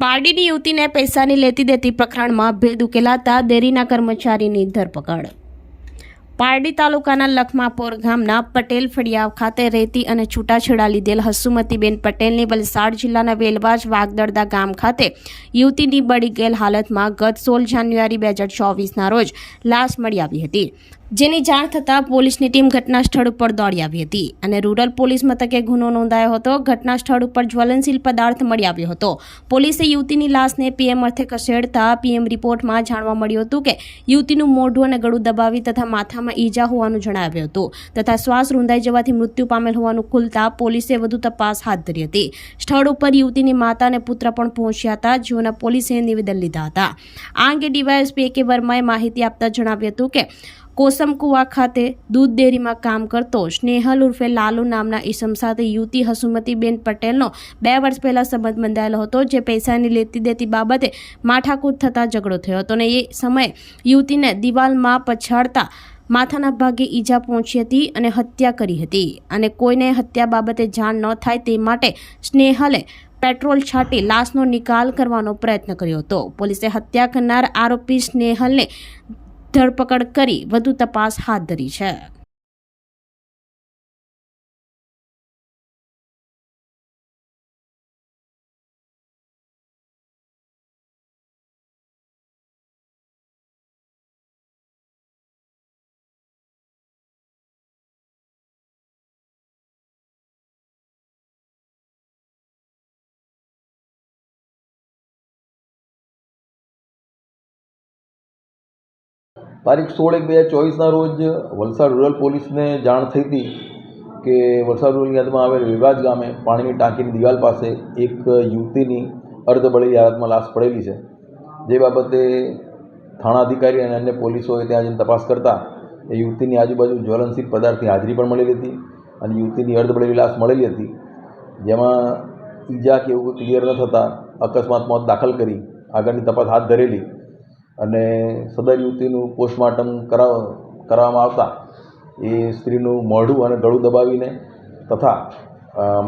પારડીની યુવતીને પૈસાની લેતી દેતી પ્રકરણમાં ભેદ ઉકેલાતા ડેરીના કર્મચારીની ધરપકડ। પારડી તાલુકાના લખમાપોર ગામના પટેલ ફળિયા ખાતે રહેતી અને છૂટાછેડા લીધેલ હસુમતીબેન પટેલની વલસાડ જિલ્લાના વેલવાજ વાગદરદા ગામ ખાતે યુવતીની બળી ગયેલ હાલતમાં ગત 16 જાન્યુઆરી 2024ના રોજ લાશ મળી આવી હતી, જેની જાણ થતાં પોલીસની ટીમ ઘટના સ્થળ ઉપર દોડી આવી હતી અને રૂરલ પોલીસ મથકે ગુનો નોંધાયો હતો। ઘટના સ્થળ ઉપર જ્વલનશીલ પદાર્થ મળી આવ્યો હતો। પોલીસે યુવતીની લાશને પીએમ અર્થે ખસેડતા પીએમ રિપોર્ટમાં જાણવા મળ્યું હતું કે યુવતીનું મોઢું અને ગળું દબાવી તથા માથામાં ઈજા હોવાનું જણાવ્યું હતું તથા શ્વાસ રૂંધાઈ જવાથી મૃત્યુ પામેલ હોવાનું ખુલતા પોલીસે વધુ તપાસ હાથ ધરી હતી। સ્થળ ઉપર યુવતીની માતા અને પુત્ર પણ પહોંચ્યા હતા, જેઓના પોલીસે નિવેદન લીધા હતા। આ અંગે ડીવાયએસપી કે વર્માએ માહિતી આપતા જણાવ્યું હતું કે કોસમકુવા ખાતે દૂધ ડેરીમાં કામ કરતો સ્નેહલ ઉર્ફે લાલુ નામના ઈસમ સાથે યુવતી હસુમતીબેન પટેલનો 2 વર્ષ પહેલા સંબંધ બંધાયેલો હતો, જે પૈસાની લેતી દેતી બાબતે માથાકૂટ થતાં ઝઘડો થયો હતો અને એ સમયે યુવતીને દિવાલમાં પછાડતા માથાના ભાગે ઈજા પહોંચી હતી અને હત્યા કરી હતી અને કોઈને હત્યા બાબતે જાણ ન થાય તે માટે સ્નેહલે પેટ્રોલ છાંટી લાશનો નિકાલ કરવાનો પ્રયત્ન કર્યો હતો। પોલીસે હત્યા કરનાર આરોપી સ્નેહલને ધરપકડ કરી વધુ તપાસ હાથ ધરી છે। તારીખ 16/1/2024ના રોજ વલસાડ રૂરલ પોલીસને જાણ થઈ હતી કે વલસાડ રૂરલની હદમાં આવેલ વેલવાજ ગામે પાણીની ટાંકીની દિવાલ પાસે એક યુવતીની અર્ધબળેલી હાલતમાં લાશ પડેલી છે, જે બાબતે થાણા અધિકારી અને અન્ય પોલીસોએ ત્યાં જઈને તપાસ કરતા એ યુવતીની આજુબાજુ જ્વલનશીલ પદાર્થની હાજરી પણ મળેલી હતી અને યુવતીની અર્ધબળેલી લાશ મળેલી હતી, જેમાં ઈજા કે એવું ક્લિયર ન થતાં અકસ્માત મોત દાખલ કરી આગળની તપાસ હાથ ધરેલી અને સદર યુવતીનું પોસ્ટમોર્ટમ કરવામાં આવતા એ સ્ત્રીનું મોઢું અને ગળું દબાવીને તથા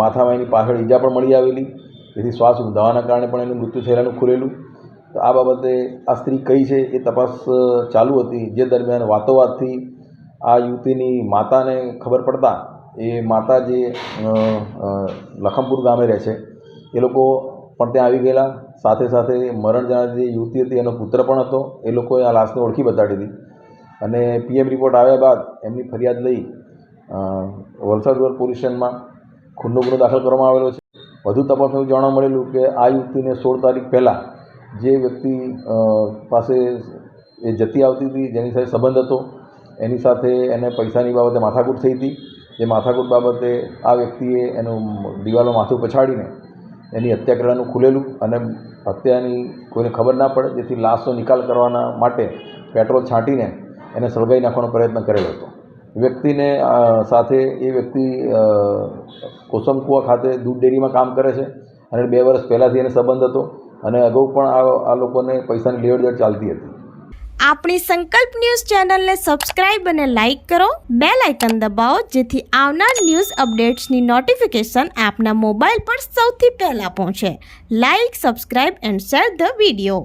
માથામાં એની પાછળ ઈજા પણ મળી આવેલી, જેથી શ્વાસ રૂંધાવાના કારણે પણ એનું મૃત્યુ થયેલાનું ખુલેલું। તો આ બાબતે આ સ્ત્રી કઈ છે એ તપાસ ચાલુ હતી, જે દરમિયાન વાતોવાતથી આ યુવતીની માતાને ખબર પડતા એ માતા જે લખમપુર ગામે રહે છે એ લોકો પણ ત્યાં આવી ગયેલા। સાથે સાથે મરણ જનાર જે યુવતી હતી એનો પુત્ર પણ હતો, એ લોકોએ આ લાશને ઓળખી બતાડી હતી અને પીએમ રિપોર્ટ આવ્યા બાદ એમની ફરિયાદ લઈ વલસાડ રૂરલ પોલીસ સ્ટેશનમાં ખૂનનો ગુનો દાખલ કરવામાં આવેલો છે। વધુ તપાસમાં એવું જાણવા મળેલું કે આ યુવતીને 16 તારીખ પહેલાં જે વ્યક્તિ પાસે એ જતી આવતી હતી, જેની સાથે સંબંધ હતો, એની સાથે એને પૈસાની બાબતે માથાકૂટ થઈ હતી। જે માથાકૂટ બાબતે આ વ્યક્તિએ એનું દિવાલમાં માથું પછાડીને એની હત્યા કરવાનું ખુલેલું અને હત્યાની કોઈને ખબર ના પડે, જેથી લાશનો નિકાલ કરવાના માટે પેટ્રોલ છાંટીને એને સળગાવી નાખવાનો પ્રયત્ન કરેલો હતો। વ્યક્તિને સાથે એ વ્યક્તિ કોસમકુવા ખાતે દૂધ ડેરીમાં કામ કરે છે અને 2 વર્ષ પહેલાંથી એને સંબંધ હતો અને અગાઉ પણ આ લોકોને પૈસાની લેવડ દેવડ ચાલતી હતી। આપણી સંકલ્પ ન્યૂઝ ચેનલને સબસ્ક્રાઇબ અને લાઇક કરો, બેલ આઇકન દબાવો, જેથી આવનાર ન્યૂઝ અપડેટ્સની નોટિફિકેશન આપના મોબાઈલ પર સૌથી પહેલા પહોંચે। Like, subscribe and share the video.